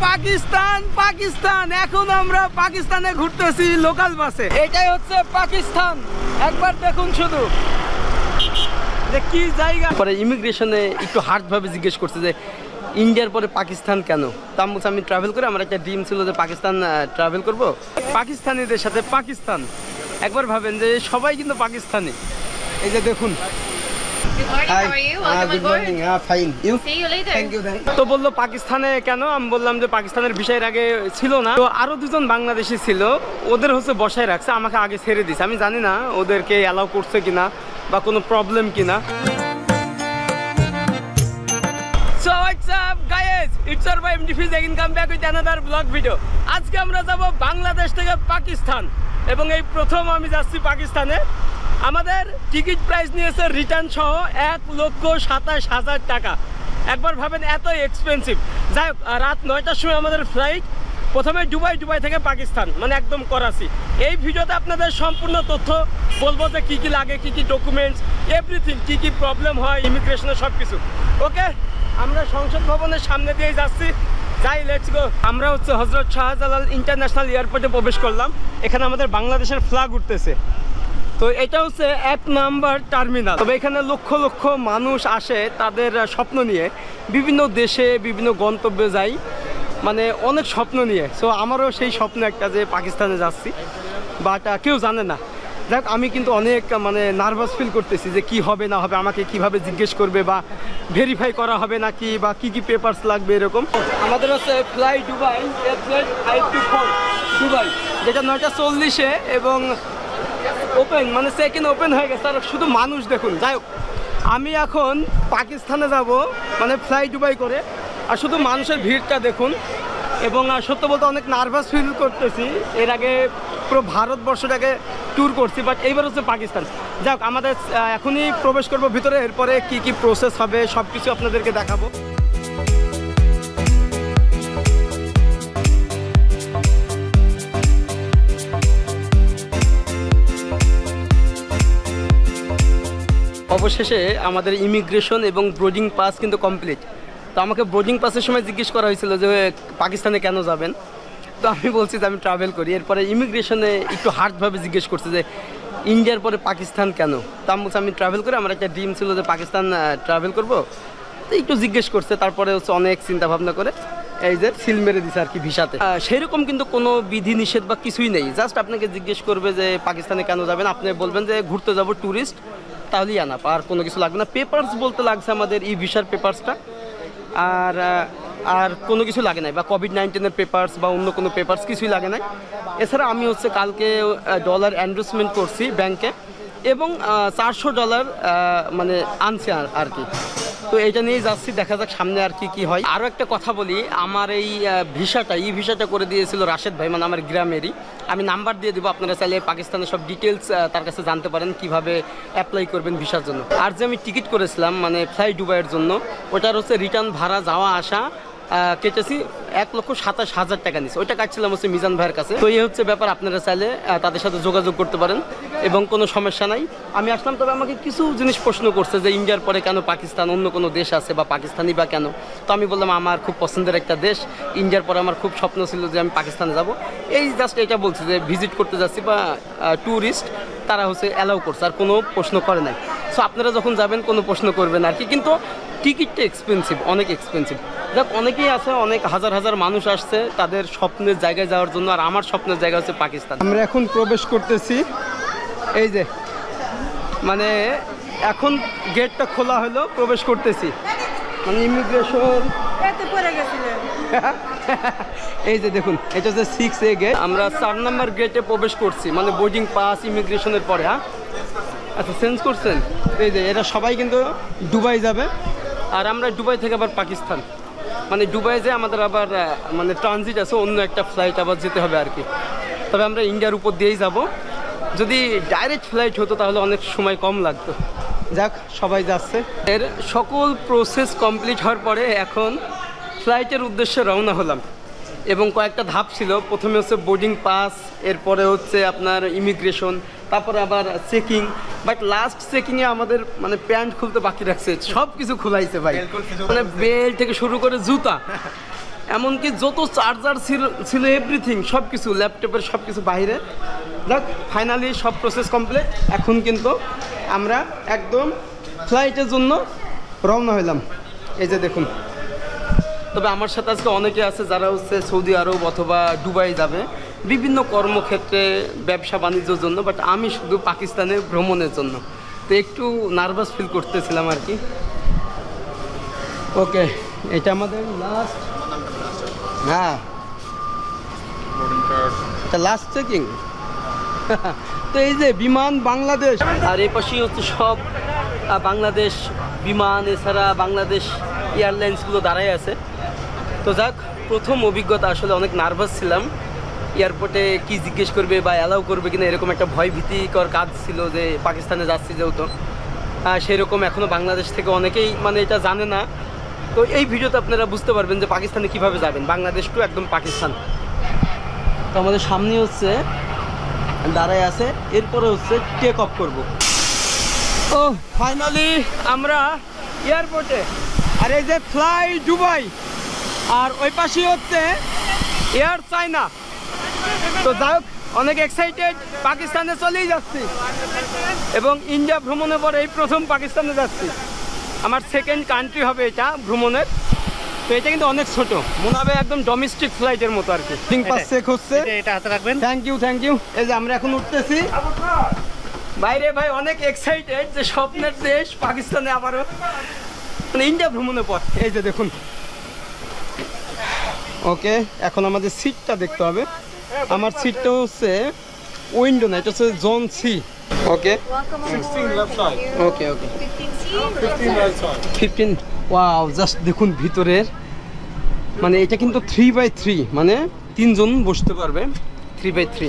পাকিস্তান পাকিস্তান এখন আমরা পাকিস্তানে ঘুরতেছি লোকাল বাসে। এটাই হচ্ছে পাকিস্তান, একবার দেখুন শুধু যে কি জায়গা। পরে ইমিগ্রেশনে একটু হার্ড ভাবে জিজ্ঞেস করছে যে ইন্ডিয়ার পরে পাকিস্তান কেন। তা আমি ট্রাভেল করে আমার একটা ড্রিম ছিল যে পাকিস্তান ট্রাভেল করব, পাকিস্তানিদের সাথে পাকিস্তান। একবার ভাবেন যে সবাই কিন্তু পাকিস্তানি। এই যে দেখুন। তো বললো পাকিস্তানে কেন, আমি বললাম যে পাকিস্তানের ভিসার আগে ছিল না, তো আরো দুজন বাংলাদেশি ছিল, ওদের হচ্ছে বসায় রাখছে, আমাকে আগে ছেড়ে দিছে। আমি জানি না ওদেরকে অ্যালাউ করছে কিনা বা কোনো প্রবলেম কিনা। So what's up guys, it's our boy MD Fiz again, come back with another vlog video. আজকে আমরা যাব বাংলাদেশ থেকে পাকিস্তান এবং এই প্রথম আমি যাচ্ছি পাকিস্তানে। আমাদের টিকিট প্রাইস নিয়েছে রিটার্ন সহ 1,27,000 টাকা। একবার ভাবেন এত এক্সপেন্সিভ। যাই হোক, রাত 9টার সময় আমাদের ফ্লাইট, প্রথমে দুবাই থেকে পাকিস্তান, মানে একদম করাচি। এই ভিডিওতে আপনাদের সম্পূর্ণ তথ্য বলবো যে কী কী লাগে, কী কী ডকুমেন্টস, এভরিথিং, কী কী প্রবলেম হয় ইমিগ্রেশনের সব কিছু। ওকে, আমরা সংসদ ভবনের সামনে দিয়ে যাচ্ছি, যাই লেটস গো। আমরা হচ্ছে হজরত শাহজালাল ইন্টারন্যাশনাল এয়ারপোর্টে প্রবেশ করলাম। এখানে আমাদের বাংলাদেশের ফ্ল্যাগ উঠতেছে। তো এটা হচ্ছে 1 নাম্বার টার্মিনাল। তবে এখানে লক্ষ লক্ষ মানুষ আসে তাদের স্বপ্ন নিয়ে, বিভিন্ন দেশে বিভিন্ন গন্তব্যে যাই, মানে অনেক স্বপ্ন নিয়ে। সো আমারও সেই স্বপ্ন একটা যে পাকিস্তানে যাচ্ছি, বাট কেউ জানে না। দেখ, আমি কিন্তু অনেক মানে নার্ভাস ফিল করতেছি যে কি হবে না হবে, আমাকে কিভাবে জিজ্ঞেস করবে বা ভেরিফাই করা হবে নাকি, বা কি কি পেপারস লাগবে এরকম। আমাদের হচ্ছে ফ্লাই দুবাই FZ524 দুবাই, যেটা 9:40-এ এবং ওপেন, মানে সেকেন্ড ওপেন হয়ে গেছে। আর শুধু মানুষ দেখুন। যাই হোক, আমি এখন পাকিস্তানে যাব মানে ফ্লাই দুবাই করে, আর শুধু মানুষের ভিড়টা দেখুন। এবং সত্য বলতে অনেক নার্ভাস ফিল করতেছি। এর আগে পুরো ভারতবর্ষটাকে ট্যুর করছি, বাট এইবার হচ্ছে পাকিস্তান। যাই হোক, আমাদের এখনই প্রবেশ করব ভিতরে, এরপরে কি কি প্রসেস হবে সব কিছু আপনাদেরকে দেখাবো। অবশেষে আমাদের ইমিগ্রেশন এবং বোর্ডিং পাস কিন্তু কমপ্লিট। তো আমাকে বোর্ডিং পাসের সময় জিজ্ঞেস করা হয়েছিল যে পাকিস্তানে কেন যাবেন, তো আমি বলছি যে আমি ট্রাভেল করি। এরপরে ইমিগ্রেশনে একটু হার্ডভাবে জিজ্ঞেস করছে যে ইন্ডিয়ার পরে পাকিস্তান কেন। তো আমি ট্রাভেল করে আমার একটা ড্রিম ছিল যে পাকিস্তান ট্রাভেল করব, তো একটু জিজ্ঞেস করছে। তারপরে হচ্ছে অনেক চিন্তা ভাবনা করে এই যে সিল মেরে দিছে আর কি ভিসাতে। সেরকম কিন্তু কোনো বিধি নিষেধ বা কিছুই নেই। জাস্ট আপনাকে জিজ্ঞেস করবে যে পাকিস্তানে কেন যাবেন, আপনি বলবেন যে ঘুরতে যাব, ট্যুরিস্ট, তাহলেই আনাপ, আর কোনো কিছু লাগবে না। পেপারস বলতে লাগছে আমাদের ই ভিসার পেপারসটা, আর কোনো কিছু লাগে নাই, বা COVID-19-এর পেপারস বা অন্য কোনো পেপারস কিছুই লাগে নাই। এছাড়া আমি হচ্ছে কালকে ডলার এনরোলমেন্ট করছি ব্যাংকে, এবং $400 মানে আনছি আর কি। তো এইটা নিয়েই যাচ্ছি, দেখা যাক সামনে আর কি হয়। আরও একটা কথা বলি, আমার এই ভিসাটা করে দিয়েছিল রাশেদ ভাই, মানে আমার গ্রামেরই। আমি নাম্বার দিয়ে দেবো, আপনারা চাইলে পাকিস্তানের সব ডিটেলস তার কাছে জানতে পারেন কিভাবে অ্যাপ্লাই করবেন ভিসার জন্য। আর যে আমি টিকিট করেছিলাম মানে ফ্লাই দুবাইয়ের জন্য, ওটার হচ্ছে রিটার্ন ভাড়া যাওয়া আসা কেটেছি 1,27,000 টাকা নিচ্ছে। ওইটা কাটছিলাম হচ্ছে মিজান ভাইয়ের কাছে। তো এই হচ্ছে ব্যাপার, আপনারা চাইলে তাদের সাথে যোগাযোগ করতে পারেন এবং কোনো সমস্যা নাই। আমি আসলাম, তবে আমাকে কিছু জিনিস প্রশ্ন করছে যে ইন্ডিয়ার পরে কেন পাকিস্তান, অন্য কোনো দেশ আছে বা পাকিস্তানি বা কেন। তো আমি বললাম আমার খুব পছন্দের একটা দেশ, ইন্ডিয়ার পরে আমার খুব স্বপ্ন ছিল যে আমি পাকিস্তানে যাব। এই জাস্ট এটা বলছি যে ভিজিট করতে যাচ্ছি বা ট্যুরিস্ট, তারা হচ্ছে অ্যালাউ করছে, আর কোনো প্রশ্ন করে নাই। সো আপনারা যখন যাবেন কোনো প্রশ্ন করবেন আর কি। কিন্তু টিকিটটা এক্সপেন্সিভ, অনেক এক্সপেন্সিভ। দেখ, অনেকেই আছে, অনেক হাজার হাজার মানুষ আসছে তাদের স্বপ্নের জায়গায় যাওয়ার জন্য, আর আমার স্বপ্নের জায়গা হচ্ছে পাকিস্তান। আমরা এখন প্রবেশ করতেছি, এই যে মানে এখন গেটটা খোলা হলো, প্রবেশ করতেছি, মানে ইমিগ্রেশন এই যে দেখুন, এটা হচ্ছে 6A গেট। আমরা 4 নম্বর গেটে প্রবেশ করছি, মানে বোর্ডিং পাস ইমিগ্রেশনের পরে। হ্যাঁ, আচ্ছা, চেঞ্জ করছেন। এই যে এরা সবাই কিন্তু দুবাই যাবে, আর আমরা দুবাই থেকে আবার পাকিস্তান, মানে দুবাই যে আমাদের আবার মানে ট্রানজিট আছে, অন্য একটা ফ্লাইট আবার যেতে হবে আর কি। তবে আমরা ইন্ডিয়ার উপর দিয়েই যাব। যদি ডাইরেক্ট ফ্লাইট হতো তাহলে অনেক সময় কম লাগতো। যাক, সবাই যাচ্ছে। এর সকল প্রসেস কমপ্লিট হওয়ার পরে এখন ফ্লাইটের উদ্দেশ্যে রওনা হলাম, এবং কয়েকটা ধাপ ছিল। প্রথমে হচ্ছে বোর্ডিং পাস, এরপরে হচ্ছে আপনার ইমিগ্রেশন, তারপরে আবার চেকিং। বাট লাস্ট চেকিংয়ে আমাদের মানে প্যান্ট খুলতে বাকি রাখছে, সব কিছু খোলাইছে ভাই, মানে বেল্ট থেকে শুরু করে জুতা এমনকি যত চার্জার ছিল এভরিথিং সব কিছু, ল্যাপটপের সব কিছু বাইরে। দেখ ফাইনালি সব প্রসেস কমপ্লিট। এখন কিন্তু আমরা একদম ফ্লাইটের জন্য রওনা হইলাম। এই যে দেখুন, তবে আমার সাথে আজকে অনেকে আছে যারা হচ্ছে সৌদি আরব অথবা দুবাই যাবে বিভিন্ন কর্মক্ষেত্রে, ব্যবসা বাণিজ্যের জন্য, বাট আমি শুধু পাকিস্তানে ভ্রমণের জন্য। তো একটু নার্ভাস ফিল করতেছিলাম আর কি। ওকে, এটা আমাদের লাস্ট, হ্যাঁ এটা লাস্ট চেকিং। তো এই যে বিমান বাংলাদেশ, আর এই পাশেই হচ্ছে সব বাংলাদেশ বিমান, এছাড়া বাংলাদেশ এয়ারলাইন্সগুলো দাঁড়ায় আছে। তো যাক, প্রথম অভিজ্ঞতা, আসলে অনেক নার্ভাস ছিলাম। এয়ারপোর্টে কি জিজ্ঞেস করবে বা অ্যালাউ করবে কিনা এরকম একটা ভয় ভীতিকর কাজ ছিল, যে পাকিস্তানে যাচ্ছি যেহেতু। সেই রকম এখনও বাংলাদেশ থেকে অনেকেই মানে এটা জানে না। তো এই ভিডিওতে আপনারা বুঝতে পারবেন যে পাকিস্তানে কিভাবে যাবেন, বাংলাদেশ টু একদম পাকিস্তান। তো আমাদের সামনে হচ্ছে দাঁড়ায় আছে, এরপরে হচ্ছে টেক অফ করব। ও ফাইনালি আমরা এয়ারপোর্টে, আর এই যে ফ্লাই দুবাই, আর ওই পাশে হচ্ছে এয়ার চায়না। তো যাই হোক, অনেক এক্সাইটেড, পাকিস্তানে চলেই যাচ্ছি এবং ইন্ডিয়া ভ্রমণের পরে এই প্রথম পাকিস্তানে যাচ্ছি। আমার সেকেন্ড কান্ট্রি হবে এটা ভ্রমণের। তো এটা কিন্তু অনেক ছোট, মনে হবে একদম ডোমেস্টিক ফ্লাইটের মতো আর কি। পাস চেক হচ্ছে, এটা হাতে রাখবেন। Thank you thank you. এই যে আমরা এখন উঠতেছি বাইরে। ভাই অনেক এক্সাইটেড যে স্বপ্নের দেশ পাকিস্তানে আবারও মানে ইন্ডিয়া ভ্রমণের পর। এই যে দেখুন, ওকে এখন আমাদের সিটটা দেখতে হবে। আমার সিটটা হচ্ছে উইন্ডো না, এটা হচ্ছে জোন সি। ওকে 16 left side, ওকে ওকে 15 right side. 15। ওয়াও, জাস্ট দেখুন ভিতরের, মানে এটা কিন্তু 3x3, মানে 3 জন বসতে পারবে 3x3।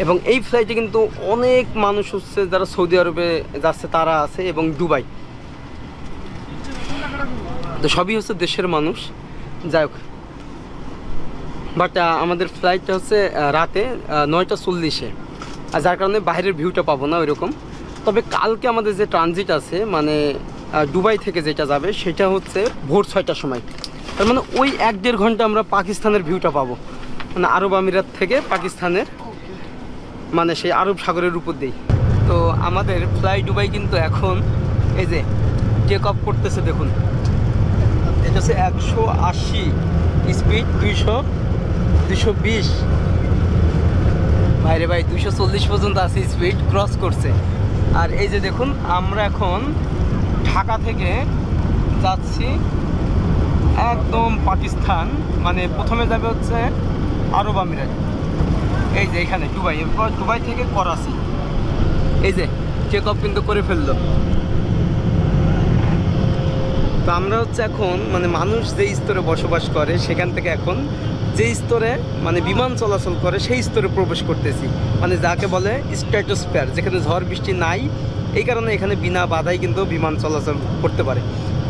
এবং এই ফ্লাইটে কিন্তু অনেক মানুষ হচ্ছে যারা সৌদি আরবে যাচ্ছে তারা আছে, এবং দুবাই। তো সবই হচ্ছে দেশের মানুষ। যাই হোক, বাট আমাদের ফ্লাইটটা হচ্ছে রাতে 9টা 40-এ, আর যার কারণে বাইরের ভিউটা পাবো না ওইরকম। তবে কালকে আমাদের যে ট্রানজিট আছে, মানে দুবাই থেকে যেটা যাবে, সেটা হচ্ছে ভোর 6টার সময়। তার মানে ওই 1-1.5 ঘন্টা আমরা পাকিস্তানের ভিউটা পাবো, মানে আরব আমিরাত থেকে পাকিস্তানের, মানে সেই আরব সাগরের উপর দিয়েই। তো আমাদের ফ্লাই দুবাই কিন্তু এখন এই যে টেক অফ করতেছে। দেখুন, এটা হচ্ছে 180 স্পিড, 220 বাইরে ভাই 240 পর্যন্ত আছে স্পিড, ক্রস করছে। আর এই যে দেখুন, আমরা এখন ঢাকা থেকে যাচ্ছি একদম পাকিস্তান, মানে প্রথমে যাবে হচ্ছে আরব আমিরাত, এই যে এখানে দুবাই, এরপর দুবাই থেকে করাচি। এই যে চেক আপ কিন্তু করে ফেললো। তো আমরা হচ্ছে এখন মানে মানুষ যে স্তরে বসবাস করে সেখান থেকে এখন যে স্তরে মানে বিমান চলাচল করে সেই স্তরে প্রবেশ করতেছি, মানে যাকে বলে স্ট্র্যাটোস্ফিয়ার, যেখানে ঝড় বৃষ্টি নাই, এই কারণে এখানে বিনা বাধাই কিন্তু বিমান চলাচল করতে পারে।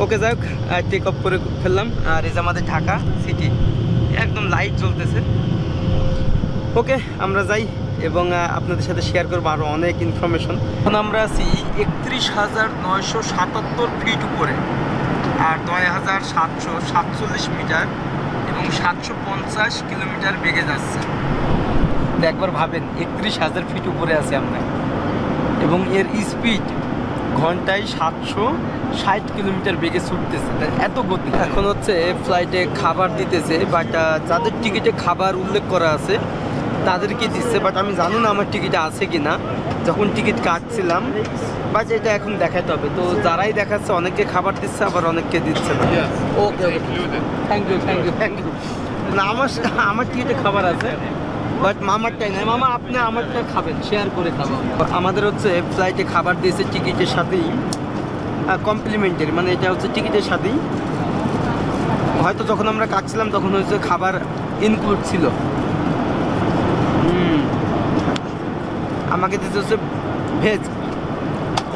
ওকে, যাই হোক, টেক অফ করে ফেললাম। আর এই যে আমাদের ঢাকা সিটি, একদম লাইট জ্বলতেছে। ওকে, আমরা যাই এবং আপনাদের সাথে শেয়ার করবো আরও অনেক ইনফরমেশন। এখন আমরা আছি 31,977 ফিট উপরে, আর 9,747 মিটার এবং 750 কিলোমিটার বেগে যাচ্ছে। একবার ভাবেন, 31,000 ফিট উপরে আছি আমরা, এবং এর স্পিড ঘন্টায় 760 কিলোমিটার বেগে ছুটতেছে, এত গতি। এখন হচ্ছে ফ্লাইটে খাবার দিতেছে, বাট যাদের টিকিটে খাবার উল্লেখ করা আছে তাদেরকে দিচ্ছে, বাট আমি জানি না আমার টিকিটে আছে কি না যখন টিকিট কাটছিলাম, বাট এটা এখন দেখাতে হবে। তো যারাই দেখাচ্ছে অনেককে খাবার দিচ্ছে, আবার অনেককে দিচ্ছে না। Okay okay, thank you thank you thank you. না, আমার টিকিটে খাবার আছে, বাট মামারটাই নয়। মামা আপনি আমারটা খাবেন, শেয়ার করে খাবো। আমাদের হচ্ছে ফ্লাইটে খাবার দিয়েছে টিকিটের সাথেই, কমপ্লিমেন্টারি, মানে এটা হচ্ছে টিকিটের সাথেই। হয়তো যখন আমরা কাটছিলাম তখন হচ্ছে খাবার ইনক্লুড ছিল। আমাকে দিতে হচ্ছে ভেজ,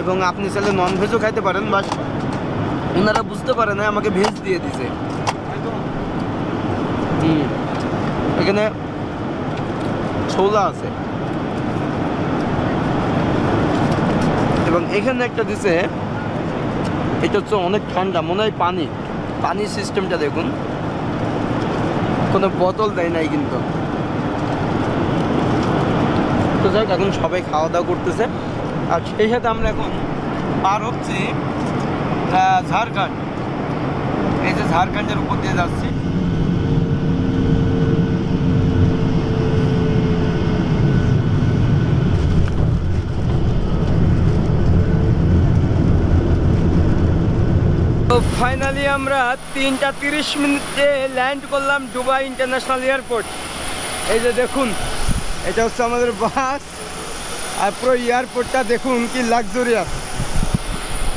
এবং আপনি চাইলে নন ভেজও খাইতে পারেন, বাট ওনারা বুঝতে পারে না, আমাকে ভেজ দিয়ে দিছে। এখানে ছোলা আছে, এবং এখানে একটা দিছে, এটা হচ্ছে অনেক ঠান্ডা, মনে হয় পানি সিস্টেমটা দেখুন। কোনো বোতল দেয় নাই কিন্তু। তো যাক, এখন সবাই খাওয়া দাওয়া করতেছে, আর সেই সাথে আমরা এখন পার হচ্ছি ঝাড়খণ্ড। এই যে ঝাড়খণ্ডের উপর দিয়ে যাচ্ছি। তো ফাইনালি আমরা 3টা 30 মিনিটে ল্যান্ড করলাম দুবাই ইন্টারন্যাশনাল এয়ারপোর্ট। এই যে দেখুন, এটা হচ্ছে আমাদের বাস, আর পুরো এয়ারপোর্টটা দেখুন কি লাক্সারিয়াস।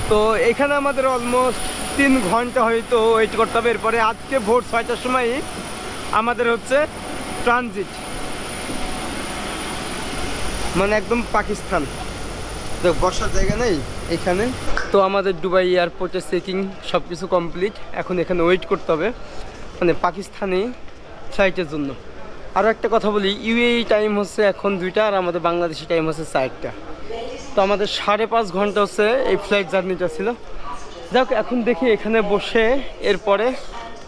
তো এখানে আমাদের অলমোস্ট 3 ঘন্টা হয়তো ওয়েট করতে হবে। এরপরে আজকে ভোর 6টার সময় আমাদের হচ্ছে ট্রানজিট, মানে একদম পাকিস্তান। তো বসার জায়গা নেই এখানে। তো আমাদের দুবাই এয়ারপোর্টে চেকিং সব কিছু কমপ্লিট। এখন এখানে ওয়েট করতে হবে, মানে পাকিস্তানি ফ্লাইটের জন্য। আরও একটা কথা বলি, ইউএই টাইম হচ্ছে এখন 2টা, আর আমাদের বাংলাদেশি টাইম হচ্ছে 4টা। তো আমাদের 5.5 ঘন্টা হচ্ছে এই ফ্লাইট জার্নিটা ছিল। যাক, এখন দেখি এখানে বসে এরপরে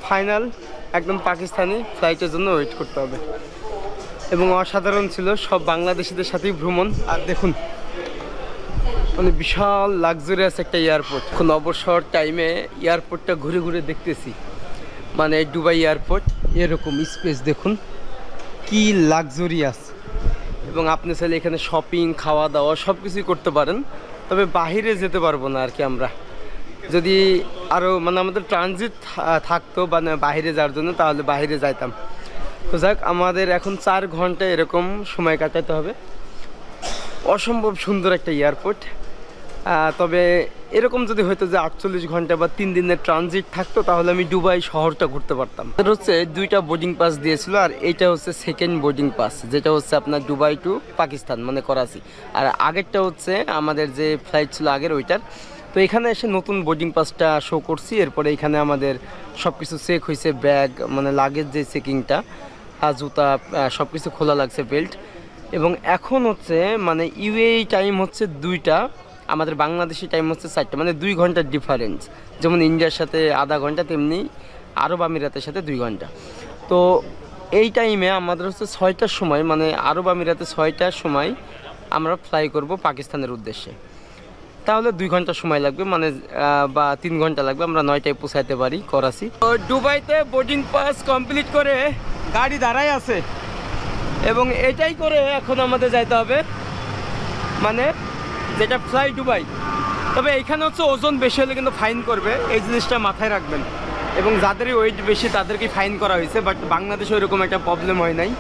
ফাইনাল একদম পাকিস্তানি ফ্লাইটের জন্য ওয়েট করতে হবে। এবং অসাধারণ ছিল, সব বাংলাদেশিদের সাথেই ভ্রমণ। আর দেখুন, মানে বিশাল লাক্সারিয়াস একটা এয়ারপোর্ট। এখন অবসর টাইমে এয়ারপোর্টটা ঘুরে ঘুরে দেখতেছি, মানে দুবাই এয়ারপোর্ট এরকম স্পেস দেখুন কি লাক্সারিয়াস। এবং আপনি চাইলে এখানে শপিং, খাওয়া দাওয়া সব কিছুই করতে পারেন। তবে বাহিরে যেতে পারবো না আর কি। আমরা যদি আরও মানে আমাদের ট্রানজিট থাকতো মানে বাহিরে যাওয়ার জন্য, তাহলে বাহিরে যাইতাম। তো যাক, আমাদের এখন 4 ঘন্টা এরকম সময় কাটাতে হবে। অসম্ভব সুন্দর একটা এয়ারপোর্ট। তবে এরকম যদি হয়তো যে 48 ঘন্টা বা 3 দিনের ট্রানজিট থাকতো, তাহলে আমি দুবাই শহরটা ঘুরতে পারতাম। এটা হচ্ছে 2টা বোর্ডিং পাস দিয়েছিল, আর এইটা হচ্ছে সেকেন্ড বোর্ডিং পাস, যেটা হচ্ছে আপনার দুবাই টু পাকিস্তান মানে করাচি। আর আগেরটা হচ্ছে আমাদের যে ফ্লাইট ছিল আগের ওইটার। তো এখানে এসে নতুন বোর্ডিং পাসটা শো করছি। এরপরে এখানে আমাদের সব কিছু চেক হয়েছে, ব্যাগ মানে লাগেজ যে চেকিংটা, জুতা সব কিছু খোলা লাগছে, বেল্ট। এবং এখন হচ্ছে মানে ইউএই টাইম হচ্ছে 2টা, আমাদের বাংলাদেশি টাইম হচ্ছে 4টা, মানে 2 ঘন্টার ডিফারেন্স। যেমন ইন্ডিয়ার সাথে আধা ঘন্টা, তেমনি আরব আমিরাতের সাথে 2 ঘন্টা। তো এই টাইমে আমাদের হচ্ছে 6টার সময়, মানে আরব আমিরাতে 6টার সময় আমরা ফ্লাই করব পাকিস্তানের উদ্দেশ্যে। তাহলে 2 ঘন্টা সময় লাগবে, মানে বা 3 ঘন্টা লাগবে, আমরা 9টায় পৌঁছাতে পারি করাচি। তো দুবাইতে বোর্ডিং পাস কমপ্লিট করে গাড়ি দাঁড়ায় আছে, এবং এটাই করে এখন আমাদের যাইতে হবে মানে যেটা ফ্লাই দুবাই। তবে এইখানে হচ্ছে ওজন বেশি হলে কিন্তু ফাইন করবে, এই জিনিসটা মাথায় রাখবেন। এবং যাদেরই ওয়েট বেশি তাদেরকে ফাইন করা হয়েছে, বাট বাংলাদেশে ওইরকম একটা প্রবলেম হয় নাই।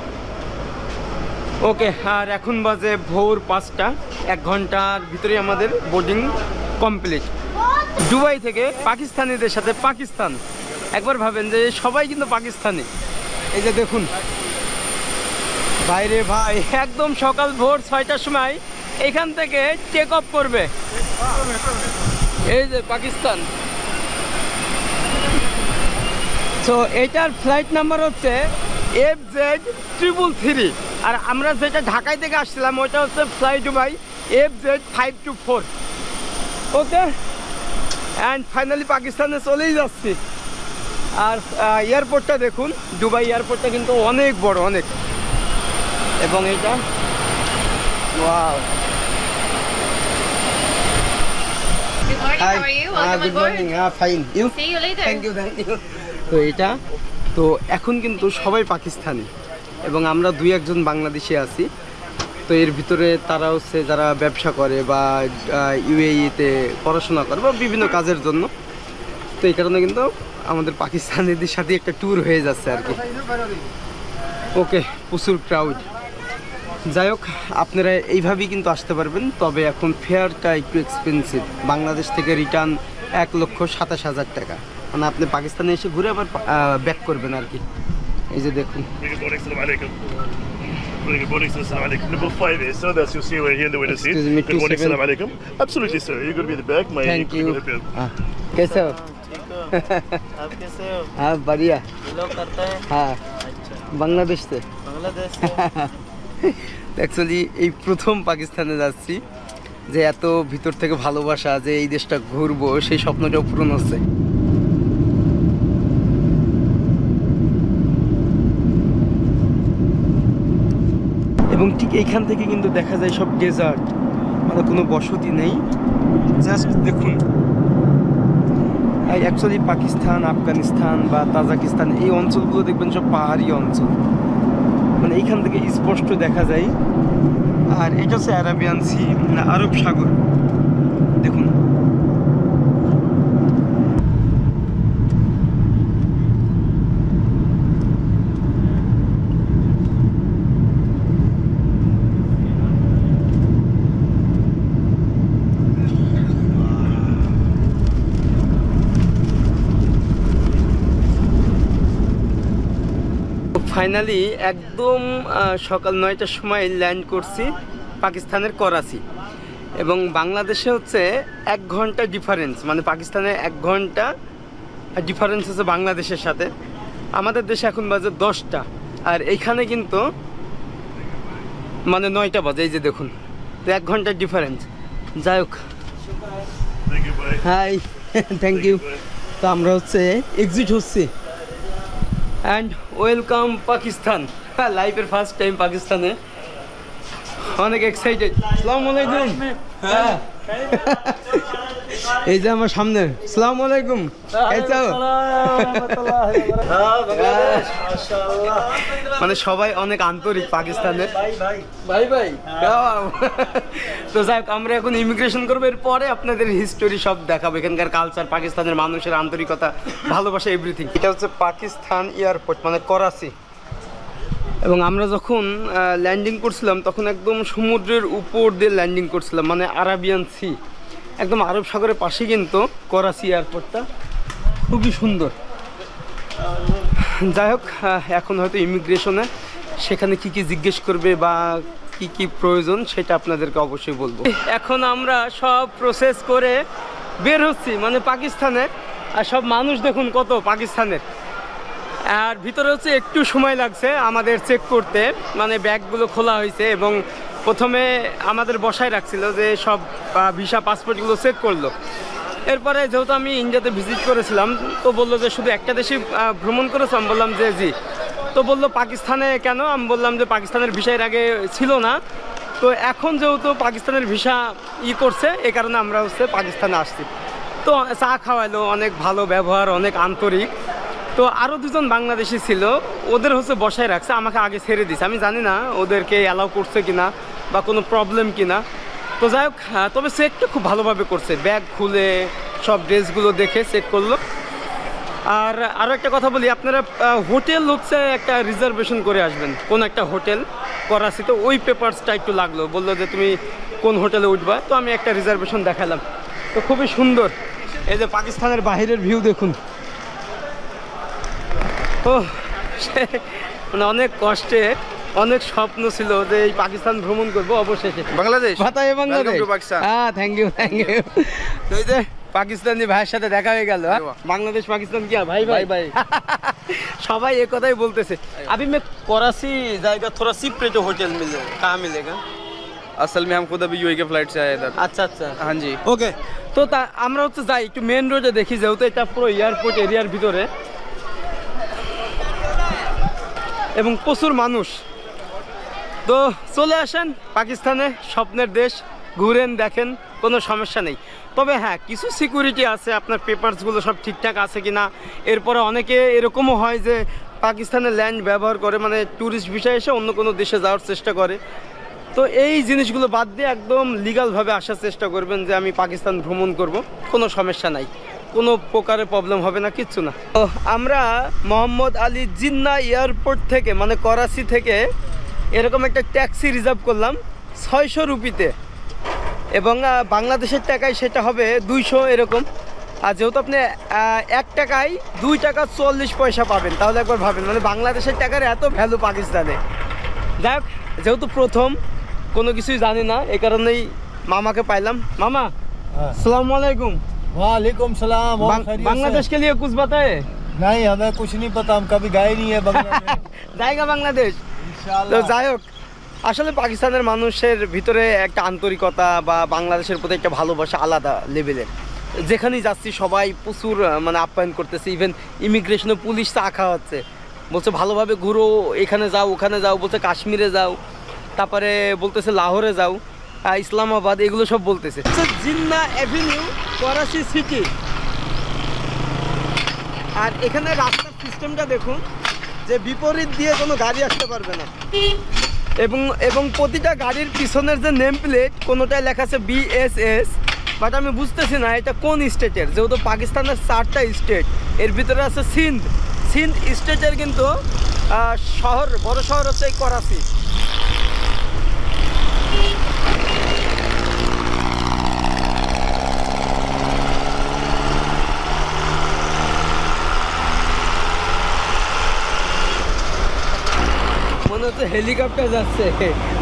ওকে, আর এখন বাজে ভোর 5টা, 1 ঘন্টার ভিতরে আমাদের বোর্ডিং কমপ্লিট। দুবাই থেকে পাকিস্তানিদের সাথে পাকিস্তান, একবার ভাবেন যে সবাই কিন্তু পাকিস্তানি। এই যে দেখুন বাইরে ভাই, একদম সকাল ভোর 6টার সময় এখান থেকে টেক অফ করবে। এই যে পাকিস্তান। তো এটার ফ্লাইট নাম্বার হচ্ছে FZ333, আর আমরা যেটা ঢাকায় থেকে আসছিলাম ওইটা হচ্ছে fly Dubai FZ524। Okay, and finally পাকিস্তানে চলেই যাচ্ছি। আর এয়ারপোর্টটা দেখুন, দুবাই এয়ারপোর্টটা কিন্তু অনেক বড়, অনেক। এবং এটা wow. Good morning, how are you? Welcome good on board. Morning. Fine, you? See you later. Thank you, thank you. তো এটা তো এখন কিন্তু সবাই পাকিস্তানি, এবং আমরা 2-1 বাংলাদেশি আছি। তো এর ভিতরে তারা হচ্ছে যারা ব্যবসা করে বা ইউএইতে পড়াশোনা করে বা বিভিন্ন কাজের জন্য। তো এই কারণে কিন্তু আমাদের পাকিস্তানিদের সাথে একটা ট্যুর হয়ে যাচ্ছে আর কি। ওকে, প্রচুর ক্রাউড। যাই হোক, আপনারা এইভাবেই কিন্তু আসতে পারবেন। তবে এখন ফেয়ারটা একটু এক্সপেন্সিভ। বাংলাদেশ থেকে রিটার্ন 1,27,000 টাকা, মানে আপনি পাকিস্তানে এসে ঘুরে আবার ব্যাক করবেন আর কি। এই যে দেখুন। Good morning, Assalamu alaikum. Good morning, sir. Assalamu alaikum. Number 5 is, sir. That's you see right here in the window seat. Excuse me, Good morning, 27. Assalamu alaikum. Absolutely, sir. You're going to be at the back. My thank you. colleague will help you. कैसे हो? आप कैसे हो? हाँ बढ़िया। Belong करते हैं? हाँ, अच्छा, বাংলাদেশ से। बांग्लादेश से। অ্যাকচুয়ালি এই প্রথম পাকিস্তানে যাচ্ছি, যে এত ভিতর থেকে ভালোবাসা যে এই দেশটা ঘুরবো, সেই স্বপ্নটাও পূরণ হচ্ছে। এবং ঠিক এইখান থেকে কিন্তু দেখা যায় সব ডেজার্ট, মানে কোনো বসতি নেই। জাস্ট দেখুন, অ্যাকচুয়ালি পাকিস্তান, আফগানিস্তান বা তাজিকিস্তান এই অঞ্চলগুলো দেখবেন সব পাহাড়ি অঞ্চল, মানে এইখান থেকে স্পষ্ট দেখা যায়। আর এটা হচ্ছে অ্যারাবিয়ান সি, মানে আরব সাগর। দেখুন ফাইনালি একদম সকাল 9টার সময় ল্যান্ড করছি পাকিস্তানের করাচি। এবং বাংলাদেশে হচ্ছে 1 ঘন্টা ডিফারেন্স, মানে পাকিস্তানে 1 ঘন্টা ডিফারেন্স আছে বাংলাদেশের সাথে। আমাদের দেশে এখন বাজে 10টা, আর এইখানে কিন্তু মানে 9টা বাজে, এই যে দেখুন। তো 1 ঘন্টার ডিফারেন্স। যাই হোক, Thank you, buddy. Hi, thank you. তো আমরা হচ্ছে এক্সিট হচ্ছি। অ্যান্ড ওয়েলকাম পাকিস্তান, লাইফের ফার্স্ট টাইম পাকিস্তানে, অনেক এক্সাইটেড। আসসালামু আলাইকুম। হ্যাঁ, এই যে আমার সামনে। আসসালামু আলাইকুম। মানে সবাই অনেক আন্তরিক পাকিস্তানের। ভাই ভাই। তো যাই হোক, আমরা এখন ইমিগ্রেশন করবো, এরপরে আপনাদের হিস্টোরি সব দেখাবো, এখানকার কালচার, পাকিস্তানের মানুষের আন্তরিকতা, ভালোবাসা, এভরিথিং। এটা হচ্ছে পাকিস্তান এয়ারপোর্ট, মানে করাচি। এবং আমরা যখন ল্যান্ডিং করছিলাম তখন একদম সমুদ্রের উপর দিয়ে ল্যান্ডিং করছিলাম, মানে আরাবিয়ান সি, একদম আরব সাগরের পাশে কিন্তু করাচি এয়ারপোর্টটা, খুবই সুন্দর। যাই হোক, এখন হয়তো ইমিগ্রেশনে সেখানে কি কি জিজ্ঞেস করবে বা কি কি প্রয়োজন সেটা আপনাদেরকে অবশ্যই বলবো। এখন আমরা সব প্রসেস করে বের হচ্ছি, মানে পাকিস্তানে। আর সব মানুষ দেখুন কত পাকিস্তানের। আর ভিতরে হচ্ছে একটু সময় লাগছে আমাদের চেক করতে, মানে ব্যাগগুলো খোলা হয়েছে এবং প্রথমে আমাদের বসায় রাখছিল যে সব ভিসা পাসপোর্টগুলো চেক করলো। এরপরে যেহেতু আমি ইন্ডিয়াতে ভিজিট করেছিলাম, তো বললো যে শুধু একটা দেশে ভ্রমণ করেছো? আমি বললাম যে জি। তো বললো পাকিস্তানে কেন? আমি বললাম যে পাকিস্তানের ভিসা এর আগে ছিল না, তো এখন যেহেতু পাকিস্তানের ভিসা করছে, এ কারণে আমরা হচ্ছে পাকিস্তানে আসছি। তো চা খাওয়াইলো, অনেক ভালো ব্যবহার, অনেক আন্তরিক। তো আরও দুজন বাংলাদেশি ছিল, ওদের হচ্ছে বসায় রাখছে, আমাকে আগে ছেড়ে দিছে। আমি জানি না ওদেরকে অ্যালাউ করছে কিনা বা কোনো প্রবলেম কিনা। তো যাই হোক, তবে চেকটা খুব ভালোভাবে করছে, ব্যাগ খুলে সব ড্রেসগুলো দেখে চেক করলো। আর আরও একটা কথা বলি, আপনারা হোটেল হচ্ছে একটা রিজার্ভেশন করে আসবেন, কোন একটা হোটেল করাচিতে। ওই পেপারসটা একটু লাগলো, বললো যে তুমি কোন হোটেলে উঠবা। তো আমি একটা রিজার্ভেশন দেখালাম। তো খুবই সুন্দর। এই যে পাকিস্তানের বাহিরের ভিউ দেখুন। ও মানে অনেক কষ্টে, অনেক স্বপ্ন ছিল যে এই পাকিস্তান ভ্রমণ করবো, অবশেষে বাংলাদেশ। বাতায় বাংলাদেশ। Welcome to Pakistan. হ্যাঁ, থ্যাংক ইউ, থ্যাংক ইউ। তো এই যে পাকিস্তানি ভাইয়ের সাথে দেখা হয়ে গেল। বাংলাদেশ পাকিস্তান কি ভাই ভাই ভাই। সবাই এই কথাই বলতেছে। अभी मैं कराची जाएगा, थोड़ा सीप पे जो होटल मिले, कहाँ मिलेगा? असल में हम खुद अभी यूएई के फ्लाइट से आए इधर। আচ্ছা আচ্ছা, हाँ जी। ওকে। তো আমরা হচ্ছে যাই একটু মেন রোডে দেখি, যেহেতু এটা পুরো এয়ারপোর্ট এরিয়ার ভিতরে এবং প্রচুর মানুষ। তো চলে আসেন পাকিস্তানে, স্বপ্নের দেশ, ঘুরেন, দেখেন, কোনো সমস্যা নেই। তবে হ্যাঁ, কিছু সিকিউরিটি আছে, আপনার পেপারসগুলো সব ঠিকঠাক আছে কি না। এরপরে অনেকে এরকমও হয় যে পাকিস্তানের ল্যান্ড ব্যবহার করে, মানে ট্যুরিস্ট ভিসা এসে অন্য কোনো দেশে যাওয়ার চেষ্টা করে। তো এই জিনিসগুলো বাদ দিয়ে একদম লিগালভাবে আসার চেষ্টা করবেন যে আমি পাকিস্তান ভ্রমণ করব, কোনো সমস্যা নাই, কোনো প্রকারের প্রবলেম হবে না, কিচ্ছু না। তো আমরা মোহাম্মদ আলী জিন্না এয়ারপোর্ট থেকে, মানে করাচি থেকে এরকম একটা ট্যাক্সি রিজার্ভ করলাম 600 রুপিতে, এবং বাংলাদেশের টাকায় সেটা হবে 200 এরকম। আর যেহেতু আপনি 1 টাকায় 2 টাকা 40 পয়সা পাবেন, তাহলে একবার ভাবেন, মানে বাংলাদেশের টাকার এত ভ্যালু পাকিস্তানে। যাই হোক, যেহেতু প্রথম কোনো কিছুই জানি না, এই কারণেই মামাকে পাইলাম। मामा अस्सलाम वालेकुम। वालेकुम सलाम। और खैरियत से? बांग्लादेश के लिए कुछ बताए? नहीं, हमें कुछ नहीं पता, हम कभी गए नहीं है बांग्लादेश। जाएगा बांग्लादेश। তো যাই হোক, আসলে পাকিস্তানের মানুষের ভিতরে একটা আন্তরিকতা বা বাংলাদেশের প্রতি একটা ভালোবাসা আলাদা লেভেলের। যেখানেই যাচ্ছি সবাই প্রচুর মানে আপ্যায়ন করতেছে। ইভেন ইমিগ্রেশনে পুলিশ চা খাওয়াচ্ছে, বলছে ভালোভাবে ঘুরো, এখানে যাও ওখানে যাও, বলছে কাশ্মীরে যাও। তারপরে বলতেছে লাহোরে যাও, ইসলামাবাদ, এগুলো সব বলতেছে। Jinnah avenue, Karachi city. আর এখানে রাস্তার সিস্টেমটা দেখুন, যে বিপরীত দিয়ে কোনো গাড়ি আসতে পারবে না, এবং প্রতিটা গাড়ির পিছনের যে নেম প্লেট কোনোটায় লেখা আছে BSS, বাট আমি বুঝতেছি না এটা কোন স্টেটের, যেহেতু পাকিস্তানের 4টা স্টেট, এর ভিতরে আছে সিন্ধ স্টেটের, কিন্তু শহর, বড় শহর হচ্ছে এই করাচি। মনে হচ্ছে হেলিকপ্টার যাচ্ছে।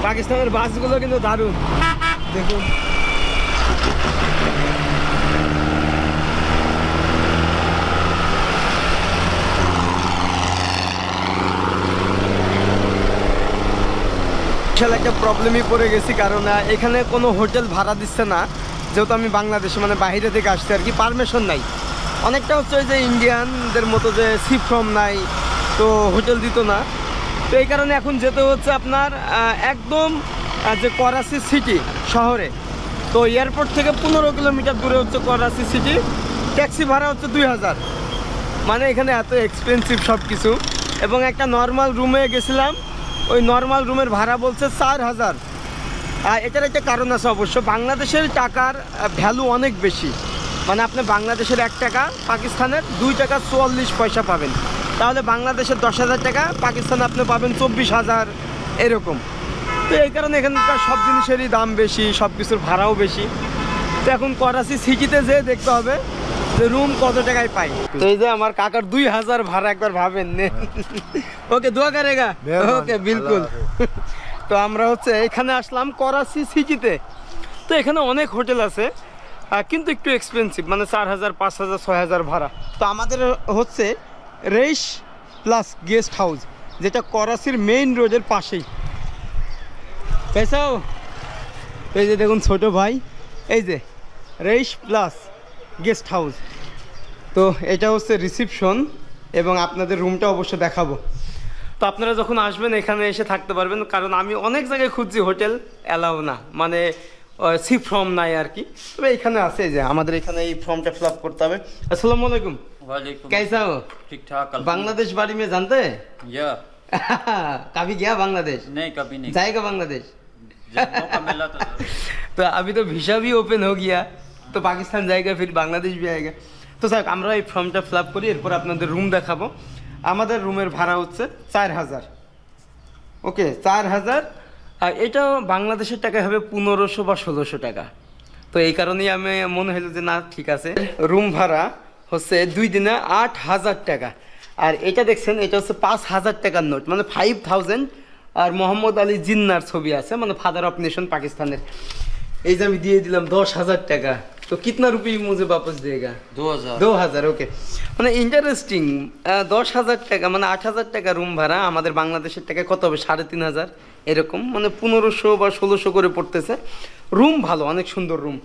পাকিস্তানের বাসগুলো কিন্তু দারুণ, দেখুন। বিশাল একটা প্রবলেমই পড়ে গেছি, কারণ এখানে কোনো হোটেল ভাড়া দিচ্ছে না, যেহেতু আমি বাংলাদেশে মানে বাইরে থেকে আসছি আর কি, পারমিশন নাই। অনেকটা হচ্ছে ওই যে ইন্ডিয়ানদের মতো যে সি ফ্রম নাই, তো হোটেল দিত না। তো এই কারণে এখন যেতে হচ্ছে আপনার একদম যে করাচি সিটি শহরে। তো এয়ারপোর্ট থেকে 15 কিলোমিটার দূরে হচ্ছে করাচি সিটি। ট্যাক্সি ভাড়া হচ্ছে 2000। মানে এখানে এত এক্সপেন্সিভ সব কিছু। এবং একটা নর্মাল রুমে গেছিলাম, ওই নর্মাল রুমের ভাড়া বলছে 4000। এটার একটা কারণ আছে অবশ্য, বাংলাদেশের টাকার ভ্যালু অনেক বেশি। মানে আপনি বাংলাদেশের 1 টাকা পাকিস্তানের 2 টাকা 44 পয়সা পাবেন। তাহলে বাংলাদেশের 10,000 টাকা, পাকিস্তানে আপনি পাবেন 24,000 এরকম। তো এই কারণে এখানকার সব জিনিসেরই দাম বেশি, সব কিছুর ভাড়াও বেশি। তো এখন করাচি সিটিতে যেয়ে দেখতে হবে যে রুম কত টাকায় পাই। তো এই যে আমার কাকার 2000 ভাড়া, একবার ভাবেন। ওকে, দোয়া করেগা। ওকে, বিলকুল। তো আমরা হচ্ছে এখানে আসলাম করাচি সিটিতে। তো এখানে অনেক হোটেল আছে, কিন্তু একটু এক্সপেন্সিভ, মানে 4000, 5000, 6000 ভাড়া। তো আমাদের হচ্ছে রেইশ প্লাস গেস্ট হাউস, যেটা করাচির মেইন রোডের পাশেই। পেছাও, এই যে দেখুন ছোট ভাই, এই যে রেইশ প্লাস গেস্ট হাউস। তো এটা হচ্ছে রিসিপশন, এবং আপনাদের রুমটা অবশ্য দেখাবো। তো আপনারা যখন আসবেন এখানে এসে থাকতে পারবেন, কারণ আমি অনেক জায়গায় খুঁজছি, হোটেল অ্যালাউ না, মানে সি ফর্ম নাই আর কি। তবে এখানে আছে, যে আমাদের এখানে এই ফর্মটা ফিল আপ করতে হবে। আসসালামু আলাইকুম। वालेकुम कैसा हो? ठीक ठाक बांग्लादेश बारे में जानते हैं? या कभी गया बांग्लादेश? नहीं कभी नहीं जाएगा बांग्लादेश? जब मौका मिला तो जरूर। तो अभी तो वीजा भी ओपन हो गया, तो पाकिस्तान जाएगा, फिर बांग्लादेश भी आएगा। तो স্যার আমরা এই ফর্মটা ফিল আপ করি, এরপর আপনাদের রুম দেখাবো। আমাদের রুমের ভাড়া হচ্ছে 4000। ওকে, 4000। আর এটা বাংলাদেশের টাকায় হবে 1500 বা 1600 টাকা। তো এই কারণেই আমি মনে হলো যে না, ঠিক আছে। রুম ভাড়া হচ্ছে 2 দিনে 8000 টাকা। আর এটা দেখছেন, এটা হচ্ছে 5000 টাকার নোট, মানে 5000। আর মোহাম্মদ আলী জিন্নার ছবি আছে, মানে ফাদার অফ নেশন পাকিস্তানের। এই যে আমি দিয়ে দিলাম 10,000 টাকা। তো কিতনা রুপি মুঝে वापस देगा? 2000। ওকে, মানে ইন্টারেস্টিং। 10,000 টাকা, মানে 8000 টাকা রুম ভাড়া। আমাদের বাংলাদেশের টাকায় কত হবে? 3500 এরকম, মানে 1500 বা 1600 করে পড়তেছে। রুম ভালো, অনেক সুন্দর রুম।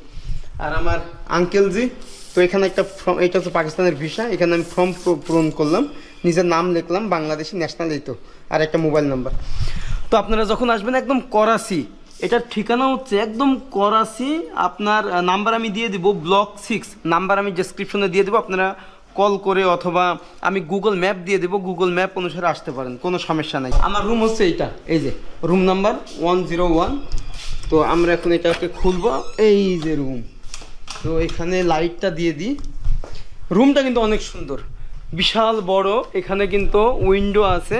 আর আমার আঙ্কেলজি, তো এখানে একটা ফর্ম, এটা হচ্ছে পাকিস্তানের ভিসা, এখানে আমি ফর্ম পূরণ করলাম, নিজের নাম লিখলাম, বাংলাদেশি ন্যাশনাল, এই তো, আর একটা মোবাইল নাম্বার। তো আপনারা যখন আসবেন একদম করাচি, এটার ঠিকানা হচ্ছে একদম করাচি। আপনার নাম্বার আমি দিয়ে দিব, ব্লক 6 নাম্বার আমি ডেসক্রিপশনে দিয়ে দেবো। আপনারা কল করে অথবা আমি গুগল ম্যাপ দিয়ে দেবো, গুগল ম্যাপ অনুসারে আসতে পারেন, কোনো সমস্যা নাই। আমার রুম হচ্ছে এইটা, এই যে রুম নাম্বার 101। তো আমরা এখন এটাকে খুলবো, এই যে রুম। তো এখানে লাইটটা দিয়ে দিই। রুমটা কিন্তু অনেক সুন্দর, বিশাল বড়। এখানে কিন্তু উইন্ডো আছে।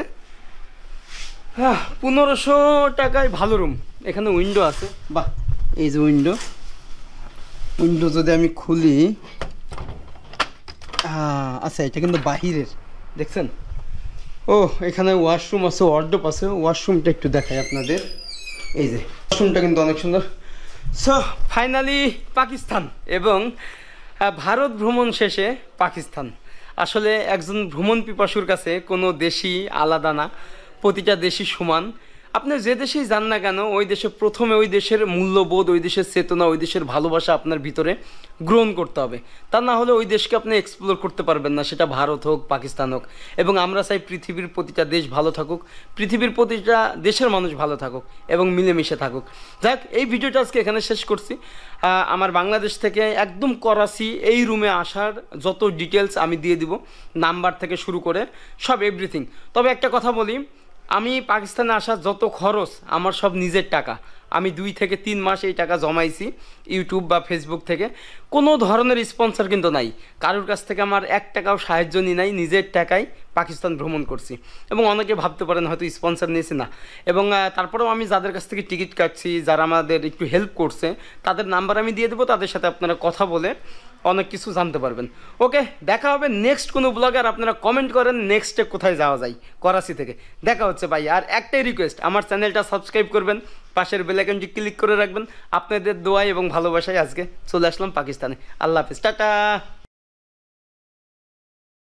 1500 টাকায় ভালো রুম। এখানে উইন্ডো আছে, বাহ, এই যে উইন্ডো যদি আমি খুলি, আচ্ছা, এটা কিন্তু বাহিরের, দেখছেন? ও, এখানে ওয়াশরুম আছে, ওয়ার্ডরোব আছে। ওয়াশরুমটা একটু দেখাই আপনাদের, এই যে ওয়াশরুমটা কিন্তু অনেক সুন্দর। সো ফাইনালি পাকিস্তান, এবং ভারত ভ্রমণ শেষে পাকিস্তান। আসলে একজন ভ্রমণ পিপাসুর কাছে কোনো দেশই আলাদা না, প্রতিটা দেশই সমান। আপনি যে দেশেই যান না কেন ওই দেশে প্রথমে ওই দেশের মূল্যবোধ, ওই দেশের চেতনা, ওই দেশের ভালোবাসা আপনার ভিতরে গ্রহণ করতে হবে। তা না হলে ওই দেশকে আপনি এক্সপ্লোর করতে পারবেন না, সেটা ভারত হোক, পাকিস্তান হোক। এবং আমরা চাই পৃথিবীর প্রতিটা দেশ ভালো থাকুক, পৃথিবীর প্রতিটা দেশের মানুষ ভালো থাকুক এবং মিলেমিশে থাকুক। যাক, এই ভিডিওটা আজকে এখানে শেষ করছি। আমার বাংলাদেশ থেকে একদম করাচি এই রুমে আসার যত ডিটেলস আমি দিয়ে দিব, নাম্বার থেকে শুরু করে সব এভরিথিং। তবে একটা কথা বলি, আমি পাকিস্তানে আসার যত খরচ আমার সব নিজের টাকা। আমি 2 থেকে 3 মাস এই টাকা জমাইছি ইউটিউব বা ফেসবুক থেকে। কোনো ধরনের স্পন্সর কিন্তু নাই, কারোর কাছ থেকে আমার 1 টাকাও সাহায্য নিই নাই, নিজের টাকায় পাকিস্তান ভ্রমণ করছি। এবং অনেকে ভাবতে পারেন হয়তো স্পন্সর নিয়েছি না। এবং তারপরেও আমি যাদের কাছ থেকে টিকিট কাটছি, যারা আমাদের একটু হেল্প করছে, তাদের নাম্বার আমি দিয়ে দেবো, তাদের সাথে আপনারা কথা বলে অনেক কিছু জানতে পারবেন। ওকে, দেখা হবে নেক্সট কোনো ব্লগে। আর আপনারা কমেন্ট করেন নেক্সটে কোথায় যাওয়া যায় করাচি থেকে। দেখা হচ্ছে ভাই। আর একটাই রিকোয়েস্ট, আমার চ্যানেলটা সাবস্ক্রাইব করবেন, পাশের বেল আইকনটি ক্লিক করে রাখবেন। আপনাদের দোয়ায় এবং ভালোবাসায় আজকে চলে আসলাম পাকিস্তানে। আল্লাহ হাফিজ, টাটা।